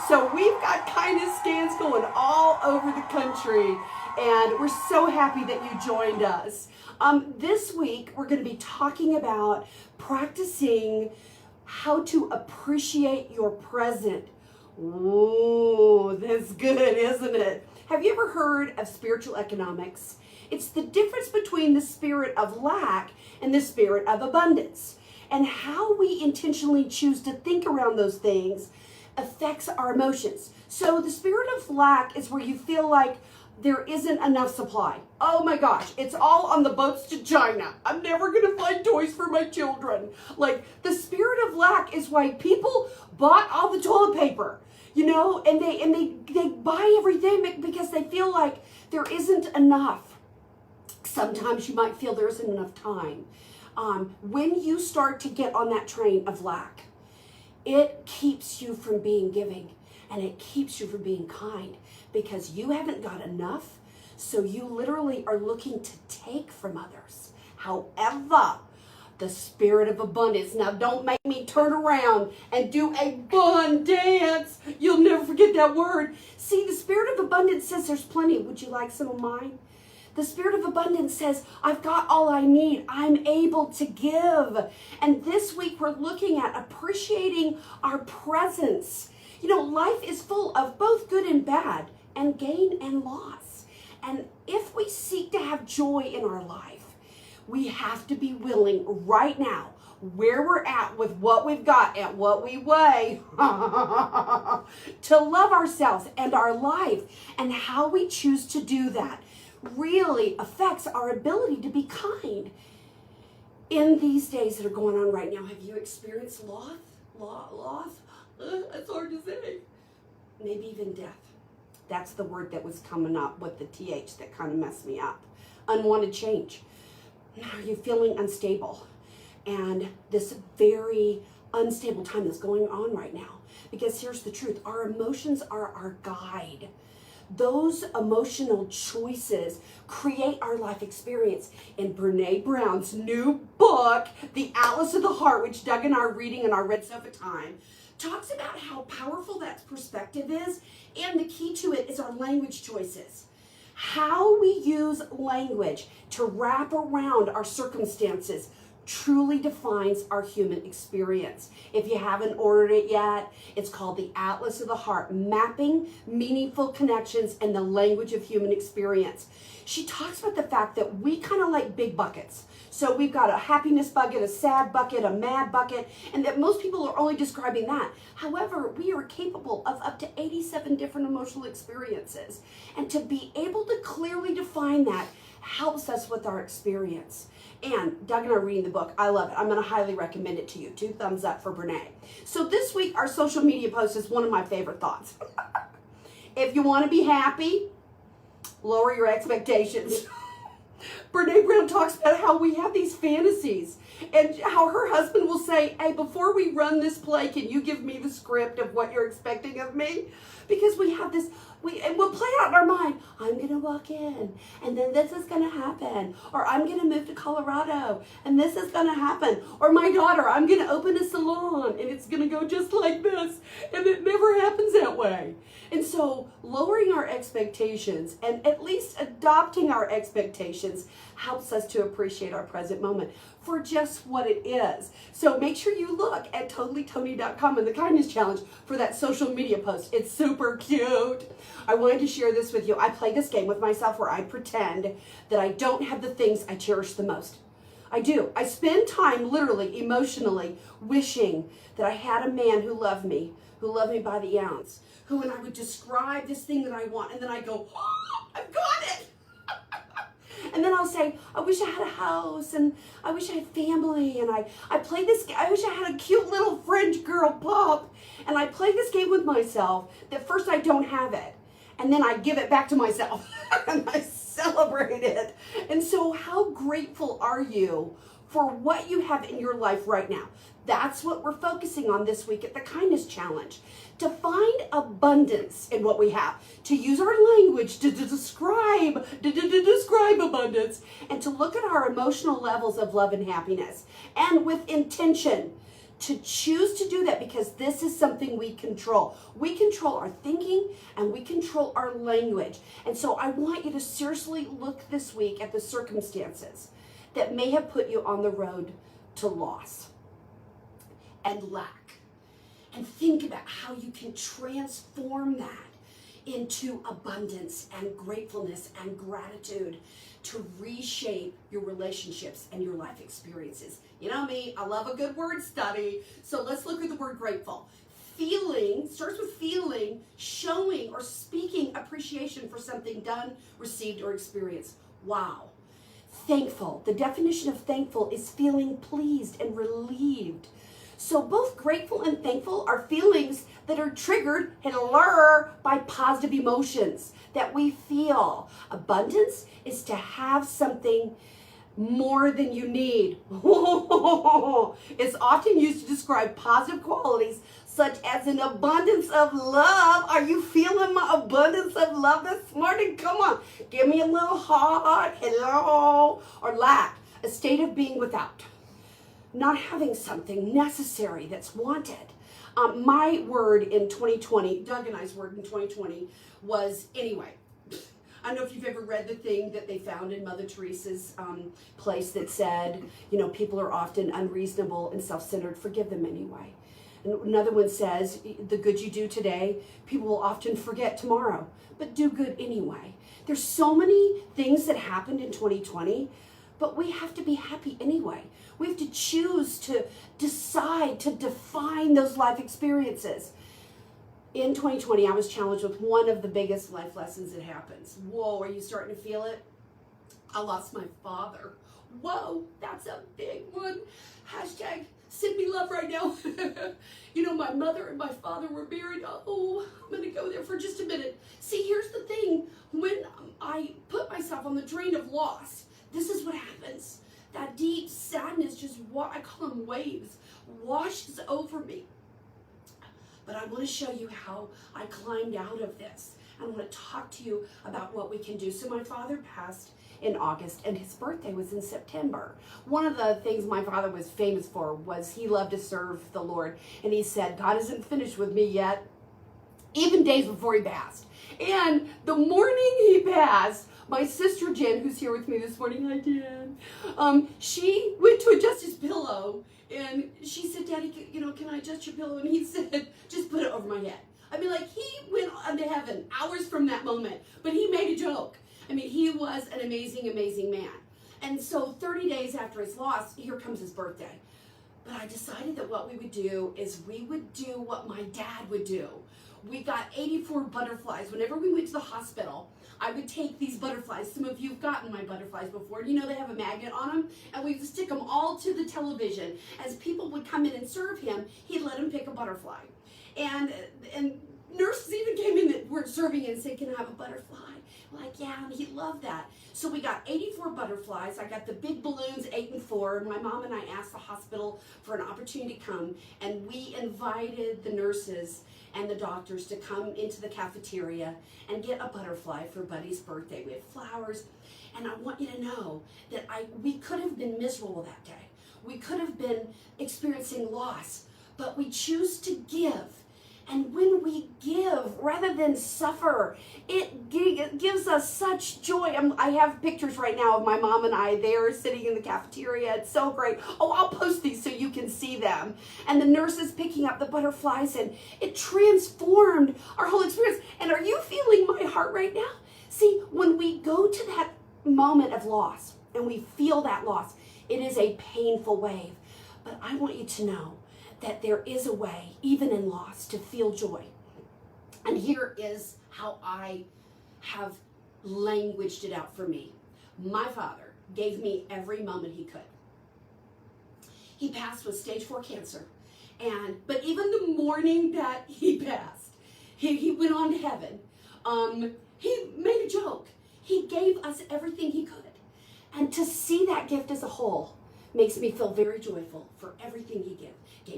So we've got kindness scans going all over the country, and we're so happy that you joined us. This week, we're going to be talking about practicing how to appreciate your present. Ooh, that's good, isn't it? Have you ever heard of spiritual economics? It's the difference between the spirit of lack and the spirit of abundance. And how we intentionally choose to think around those things affects our emotions. So the spirit of lack is where you feel like there isn't enough supply. Oh my gosh, it's all on the boats to China. I'm never gonna find toys for my children. Like, the spirit of lack is why people bought all the toilet paper, you know, and they buy everything because they feel like there isn't enough. Sometimes you might feel there isn't enough time. When you start to get on that train of lack, it keeps you from being giving, and it keeps you from being kind because you haven't got enough. So you literally are looking to take from others. However, the spirit of abundance. Now, don't make me turn around and do a bun dance. You'll never forget that word. See, the spirit of abundance says there's plenty. Would you like some of mine? The spirit of abundance says, I've got all I need. I'm able to give. And this week we're looking at appreciating our presence. You know, life is full of both good and bad, and gain and loss. And if we seek to have joy in our life, we have to be willing right now, where we're at with what we've got and what we weigh, to love ourselves and our life. And how we choose to do that really affects our ability to be kind. In these days that are going on right now, have you experienced loss? That's hard to say. Maybe even death. That's the word that was coming up with the TH that kind of messed me up. Unwanted change. Are you feeling unstable? And this very unstable time that's going on right now. Because here's the truth. Our emotions are our guide. Those emotional choices create our life experience. In Brene Brown's new book, The Atlas of the Heart, which Doug and I are reading in our Red Sofa time, talks about how powerful that perspective is, and the key to it is our language choices. How we use language to wrap around our circumstances truly defines our human experience. If you haven't ordered it yet, it's called The Atlas of the Heart, Mapping Meaningful Connections and the Language of Human Experience. She talks about the fact that we kind of like big buckets. So we've got a happiness bucket, a sad bucket, a mad bucket, and that most people are only describing that. However, we are capable of up to 87 different emotional experiences. And to be able to clearly define that helps us with our experience. And Doug and I are reading the book. I love it. I'm going to highly recommend it to you. 2 thumbs up for Brene. So this week, our social media post is one of my favorite thoughts. If you want to be happy, lower your expectations. Brene Brown talks about how we have these fantasies and how her husband will say, hey, before we run this play, can you give me the script of what you're expecting of me? Because we have this, and we'll play out in our mind, I'm going to walk in, and then this is going to happen. Or I'm going to move to Colorado, and this is going to happen. Or my daughter, I'm going to open a salon, and it's going to go just like this. And it never happens that way. And so lowering our expectations and at least adopting our expectations helps us to appreciate our present moment for just what it is. So make sure you look at totallytony.com and the Kindness Challenge for that social media post. It's super cute. I wanted to share this with you. I play this game with myself where I pretend that I don't have the things I cherish the most. I do. I spend time literally, emotionally, wishing that I had a man who loved me by the ounce, who, and I would describe this thing that I want, and then I go, oh, I've got it. And then I'll say, I wish I had a house, and I wish I had family, and I play this game. I wish I had a cute little French girl pup, and I play this game with myself that first I don't have it, and then I give it back to myself, and I celebrate it. And so how grateful are you for what you have in your life right now? That's what we're focusing on this week at the Kindness Challenge. To find abundance in what we have, to use our language to describe abundance, and to look at our emotional levels of love and happiness, and with intention to choose to do that, because this is something we control. We control our thinking and we control our language. And so I want you to seriously look this week at the circumstances that may have put you on the road to loss and lack. And think about how you can transform that into abundance and gratefulness and gratitude to reshape your relationships and your life experiences. You know me, I love a good word study. So let's look at the word grateful. Feeling starts with feeling, showing or speaking appreciation for something done, received, or experienced. Wow. Thankful. The definition of thankful is feeling pleased and relieved. So both grateful and thankful are feelings that are triggered, hello, by positive emotions that we feel. Abundance is to have something more than you need. It's often used to describe positive qualities such as an abundance of love. Are you feeling my abundance of love this morning? Come on, give me a little heart, hello. Or lack, a state of being without. Not having something necessary that's wanted. My word in 2020, Doug and I's word in 2020 was anyway. I don't know if you've ever read the thing that they found in Mother Teresa's place that said, people are often unreasonable and self-centered. Forgive them anyway. And another one says, the good you do today, people will often forget tomorrow, but do good anyway. There's so many things that happened in 2020, but we have to be happy anyway. We have to choose to decide to define those life experiences. In 2020, I was challenged with one of the biggest life lessons that happens. Whoa, are you starting to feel it? I lost my father. Whoa, that's a big one. Hashtag send me love right now. My mother and my father were married. Oh, I'm going to go there for just a minute. See, here's the thing. When I put myself on the train of loss, this is what happens. That deep sadness just, I call them waves, washes over me. But I want to show you how I climbed out of this. I want to talk to you about what we can do. So my father passed in August and his birthday was in September. One of the things my father was famous for was he loved to serve the Lord. And he said, God isn't finished with me yet, even days before he passed. And the morning he passed, my sister Jen, who's here with me this morning, hi Jen, she went to adjust his pillow and she said, Daddy, can I adjust your pillow? And he said, just put it over my head. He went on to heaven hours from that moment, but he made a joke. He was an amazing, amazing man. And so 30 days after his loss, here comes his birthday. But I decided that what we would do is we would do what my dad would do. We got 84 butterflies. Whenever we went to the hospital, I would take these butterflies. Some of you have gotten my butterflies before. They have a magnet on them. And we would stick them all to the television. As people would come in and serve him, he'd let them pick a butterfly. And nurses even came in that weren't serving and said, can I have a butterfly? Yeah, and he loved that. So we got 84 butterflies. I got the big balloons, 8 and 4. My mom and I asked the hospital for an opportunity to come. And we invited the nurses and the doctors to come into the cafeteria and get a butterfly for Buddy's birthday. We had flowers, and I want you to know that we could have been miserable that day. We could have been experiencing loss, but we choose to give. And when we give, rather than suffer, it gives us such joy. I have pictures right now of my mom and I there sitting in the cafeteria. It's so great. Oh, I'll post these so you can see them. And the nurses picking up the butterflies, and it transformed our whole experience. And are you feeling my heart right now? See, when we go to that moment of loss and we feel that loss, it is a painful wave. But I want you to know that there is a way, even in loss, to feel joy. And here is how I have languaged it out for me. My father gave me every moment he could. He passed with stage 4 cancer. But even the morning that he passed, he went on to heaven. He made a joke. He gave us everything he could. And to see that gift as a whole makes me feel very joyful for everything he gave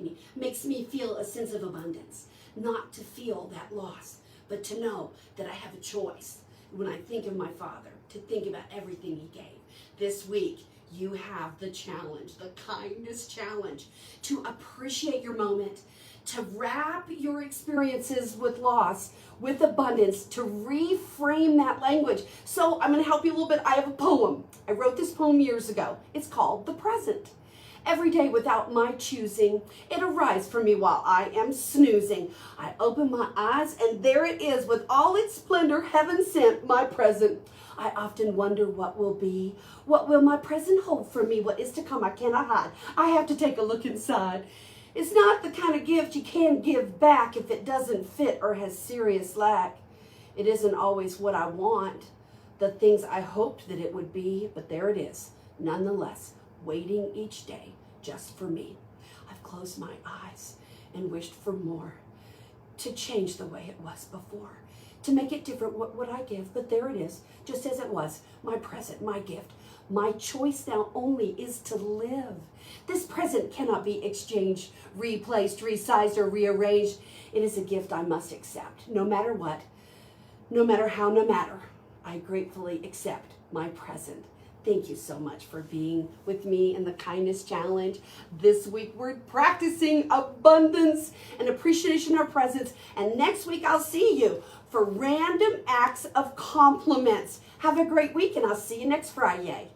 me. Makes me feel a sense of abundance. Not to feel that loss, but to know that I have a choice when I think of my father, to think about everything he gave. This week, you have the challenge, the kindness challenge, to appreciate your moment, to wrap your experiences with loss, with abundance, to reframe that language. So I'm going to help you a little bit. I have a poem. I wrote this poem years ago. It's called The Present. Every day without my choosing, it arrives for me while I am snoozing. I open my eyes and there it is with all its splendor, heaven sent, my present. I often wonder what will be. What will my present hold for me? What is to come I cannot hide. I have to take a look inside. It's not the kind of gift you can give back if it doesn't fit or has serious lack. It isn't always what I want, the things I hoped that it would be, but there it is, nonetheless, waiting each day just for me. I've closed my eyes and wished for more, to change the way it was before, to make it different. What would I give? But there it is, just as it was, my present, my gift. My choice now only is to live. This present cannot be exchanged, replaced, resized, or rearranged. It is a gift I must accept, no matter what, no matter how, no matter. I gratefully accept my present. Thank you so much for being with me in the Kindness Challenge. This week we're practicing abundance and appreciation of presence. And next week I'll see you for random acts of compliments. Have a great week and I'll see you next Friday.